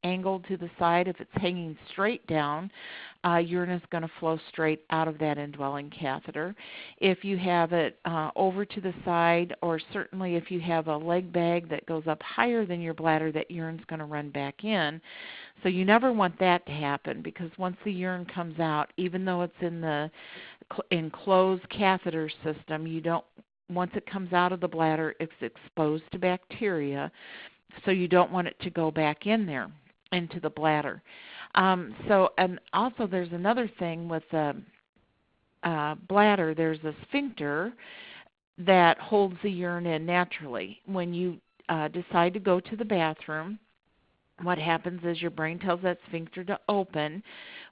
angled to the side. If it's hanging straight down, urine is going to flow straight out of that indwelling catheter. If you have it over to the side, or certainly if you have a leg bag that goes up higher than your bladder, that urine's going to run back in. So you never want that to happen, because once the urine comes out, even though it's in the enclosed catheter system, once it comes out of the bladder, it's exposed to bacteria, so you don't want it to go back in there into the bladder. And also there's another thing with the bladder. There's a sphincter that holds the urine in naturally. When you decide to go to the bathroom, what happens is your brain tells that sphincter to open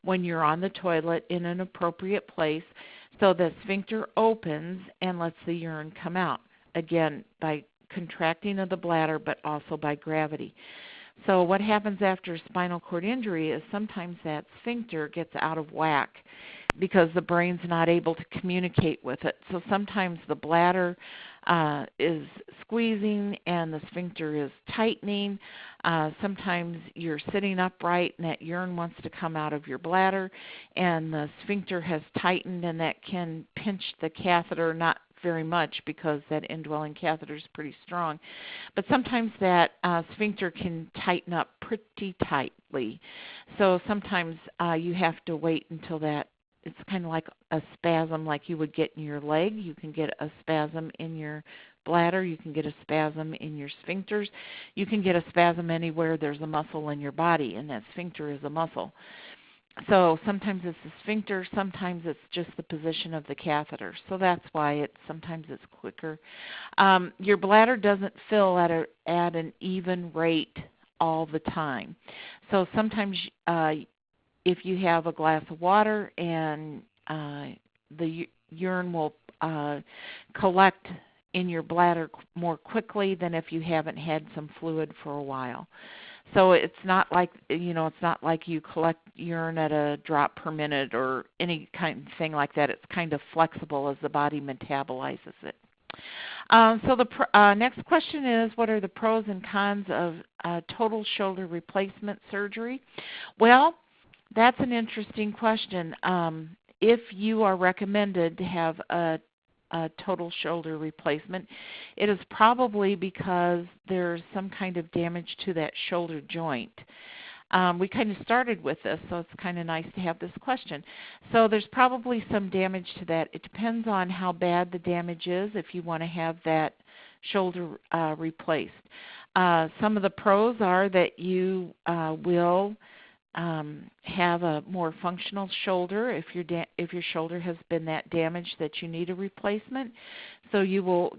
when you're on the toilet in an appropriate place. So the sphincter opens and lets the urine come out, again, by contracting of the bladder, but also by gravity. So what happens after a spinal cord injury is sometimes that sphincter gets out of whack because the brain's not able to communicate with it. So sometimes the bladder is squeezing and the sphincter is tightening. Sometimes you're sitting upright and that urine wants to come out of your bladder, and the sphincter has tightened, and that can pinch the catheter, not very much because that indwelling catheter is pretty strong. But sometimes that sphincter can tighten up pretty tightly. So sometimes you have to wait until that, it's kind of like a spasm like you would get in your leg. You can get a spasm in your bladder. You can get a spasm in your sphincters. You can get a spasm anywhere there's a muscle in your body, and that sphincter is a muscle. So sometimes it's the sphincter, sometimes it's just the position of the catheter. So that's why sometimes it's quicker. Your bladder doesn't fill at an even rate all the time. So sometimes if you have a glass of water and the urine will collect in your bladder more quickly than if you haven't had some fluid for a while. So it's not like you collect urine at a drop per minute or any kind of thing like that. It's kind of flexible as the body metabolizes it. So the next question is, what are the pros and cons of total shoulder replacement surgery? Well, that's an interesting question. If you are recommended to have a total shoulder replacement, it is probably because there's some kind of damage to that shoulder joint. We kind of started with this, so it's kind of nice to have this question. So there's probably some damage to that. It depends on how bad the damage is if you want to have that shoulder replaced. Some of the pros are that you will have a more functional shoulder if your shoulder has been that damaged that you need a replacement. So you will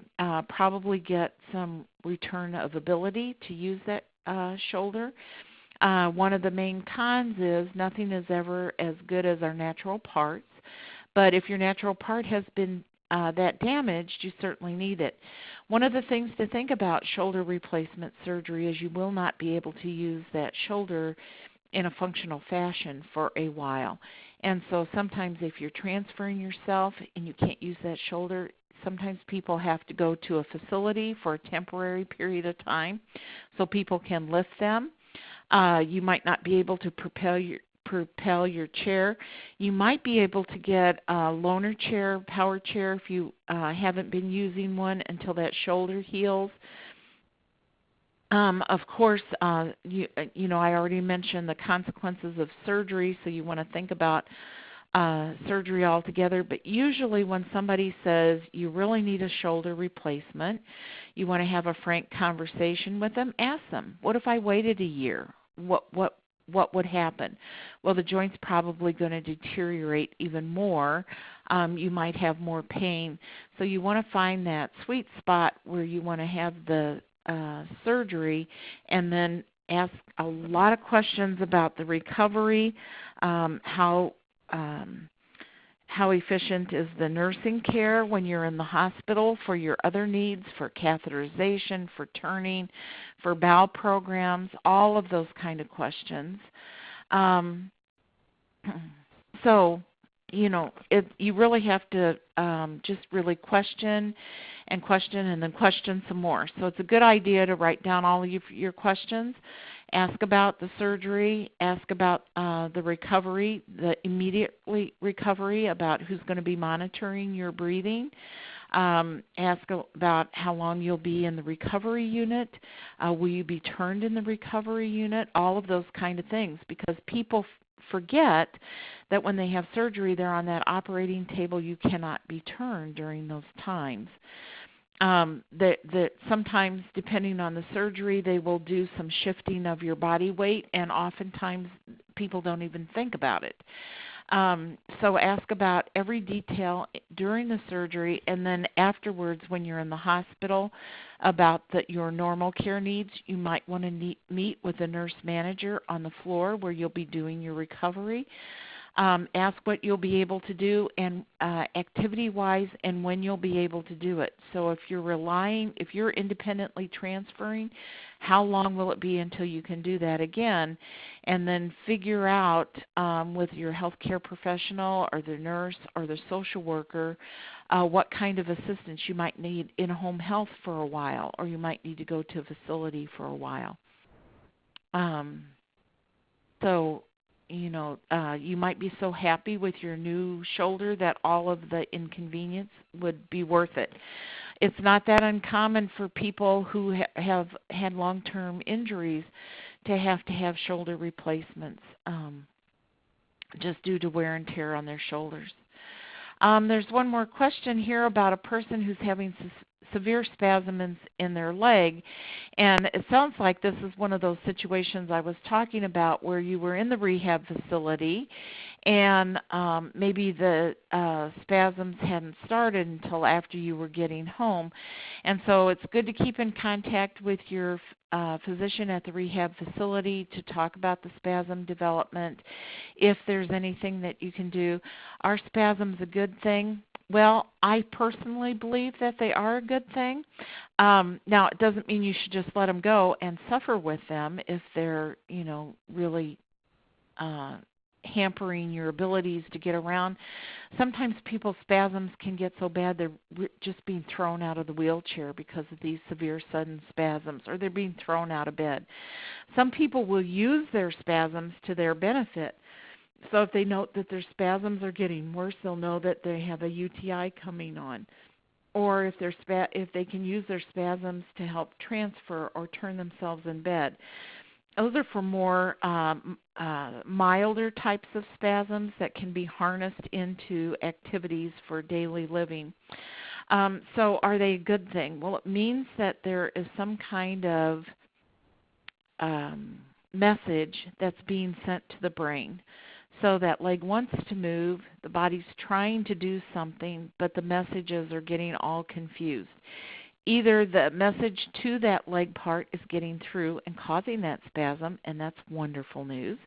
probably get some return of ability to use that shoulder. One of the main cons is nothing is ever as good as our natural parts, But if your natural part has been that damaged, you certainly need it. One of the things to think about shoulder replacement surgery is you will not be able to use that shoulder in a functional fashion for a while. And so sometimes if you're transferring yourself and you can't use that shoulder, sometimes people have to go to a facility for a temporary period of time so people can lift them. You might not be able to propel your chair. You might be able to get a loaner chair, power chair, if you haven't been using one until that shoulder heals. Of course, you know, I already mentioned the consequences of surgery, so you want to think about surgery altogether. But usually when somebody says you really need a shoulder replacement, you want to have a frank conversation with them. Ask them, what if I waited a year? What would happen? Well, the joint's probably going to deteriorate even more. You might have more pain. So you want to find that sweet spot where you want to have the surgery, and then ask a lot of questions about the recovery, how efficient is the nursing care when you're in the hospital for your other needs, for catheterization, for turning, for bowel programs, all of those kind of questions. So, you know, you really have to just really question and then question some more. So it's a good idea to write down all of your questions. Ask about the surgery, ask about the recovery, the immediate recovery, about who's going to be monitoring your breathing. Ask about how long you'll be in the recovery unit. Will you be turned in the recovery unit? All of those kind of things, because people forget that when they have surgery, they're on that operating table. You cannot be turned during those times. That sometimes, depending on the surgery, they will do some shifting of your body weight, and oftentimes people don't even think about it. So ask about every detail during the surgery, and then afterwards when you're in the hospital about your normal care needs. You might want to meet with a nurse manager on the floor where you'll be doing your recovery. Ask what you'll be able to do and activity-wise, and when you'll be able to do it. So if you're independently transferring, how long will it be until you can do that again? And then figure out with your healthcare professional or the nurse or the social worker what kind of assistance you might need in home health for a while, or you might need to go to a facility for a while. So, you know, you might be so happy with your new shoulder that all of the inconvenience would be worth it. It's not that uncommon for people who have had long-term injuries to have shoulder replacements just due to wear and tear on their shoulders. There's one more question here about a person who's having severe spasms in their leg, and it sounds like this is one of those situations I was talking about where you were in the rehab facility and maybe the spasms hadn't started until after you were getting home. And so it's good to keep in contact with your physician at the rehab facility to talk about the spasm development, if there's anything that you can do. Are spasms a good thing? Well, I personally believe that they are a good thing. Now, it doesn't mean you should just let them go and suffer with them if they're, you know, really hampering your abilities to get around. Sometimes people's spasms can get so bad they're just being thrown out of the wheelchair because of these severe sudden spasms, or they're being thrown out of bed. Some people will use their spasms to their benefit. So if they note that their spasms are getting worse, they'll know that they have a UTI coming on. Or if they can use their spasms to help transfer or turn themselves in bed. Those are for more milder types of spasms that can be harnessed into activities for daily living. So are they a good thing? Well, it means that there is some kind of message that's being sent to the brain. So that leg wants to move, the body's trying to do something, but the messages are getting all confused. Either the message to that leg part is getting through and causing that spasm, and that's wonderful news,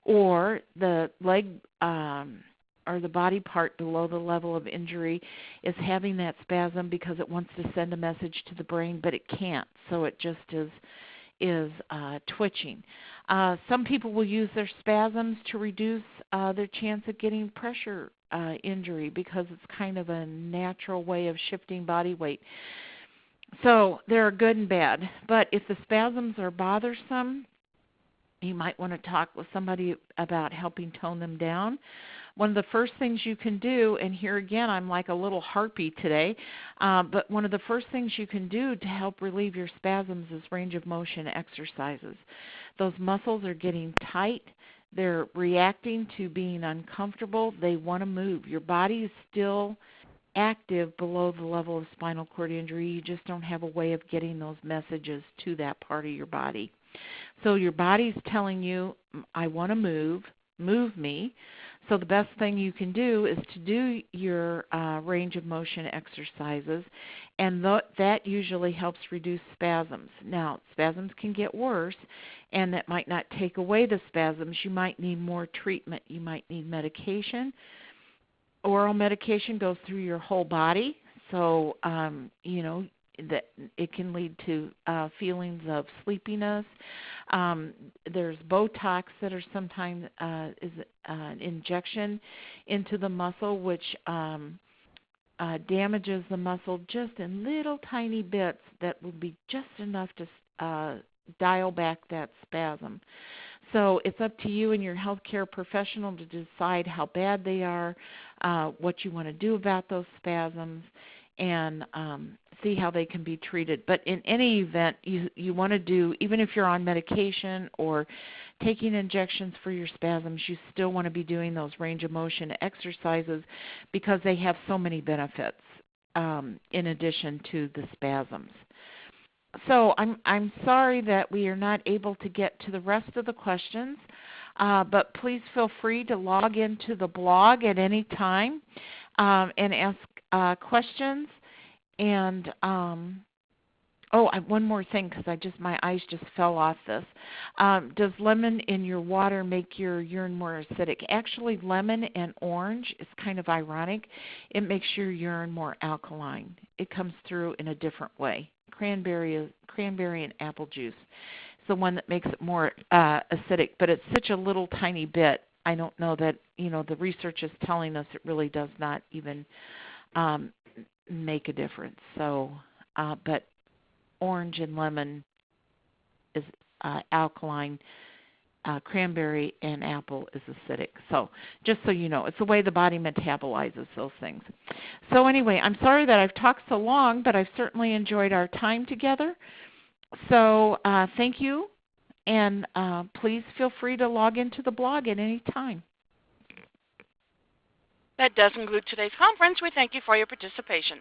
or the leg or the body part below the level of injury is having that spasm because it wants to send a message to the brain, but it can't. So it just is twitching. Some people will use their spasms to reduce their chance of getting pressure injury because it's kind of a natural way of shifting body weight. So there are good and bad. But if the spasms are bothersome, you might want to talk with somebody about helping tone them down. One of the first things you can do, and here again I'm like a little harpy today, but one of the first things you can do to help relieve your spasms is range of motion exercises. Those muscles are getting tight. They're reacting to being uncomfortable. They want to move. Your body is still active below the level of spinal cord injury. You just don't have a way of getting those messages to that part of your body. So your body's telling you, I want to move me. So the best thing you can do is to do your range of motion exercises, and that usually helps reduce spasms. Now, spasms can get worse, and that might not take away the spasms. You might need more treatment. You might need medication. Oral medication goes through your whole body, so that it can lead to feelings of sleepiness. There's Botox that are sometimes is an injection into the muscle, which damages the muscle just in little tiny bits that will be just enough to dial back that spasm. So it's up to you and your healthcare professional to decide how bad they are, what you want to do about those spasms, and see how they can be treated. But in any event, you want to do, even if you're on medication or taking injections for your spasms, you still want to be doing those range of motion exercises because they have so many benefits in addition to the spasms. So I'm sorry that we are not able to get to the rest of the questions, but please feel free to log into the blog at any time and ask questions. And one more thing, because my eyes just fell off this. Does lemon in your water make your urine more acidic? Actually, lemon and orange is kind of ironic. It makes your urine more alkaline. It comes through in a different way. Cranberry and apple juice is the one that makes it more acidic, but it's such a little tiny bit. I don't know that, the research is telling us it really does not even make a difference. So, but orange and lemon is alkaline. Cranberry and apple is acidic. So just so you know, it's the way the body metabolizes those things. So anyway, I'm sorry that I've talked so long, but I've certainly enjoyed our time together. So thank you, and please feel free to log into the blog at any time. That does conclude today's conference. We thank you for your participation.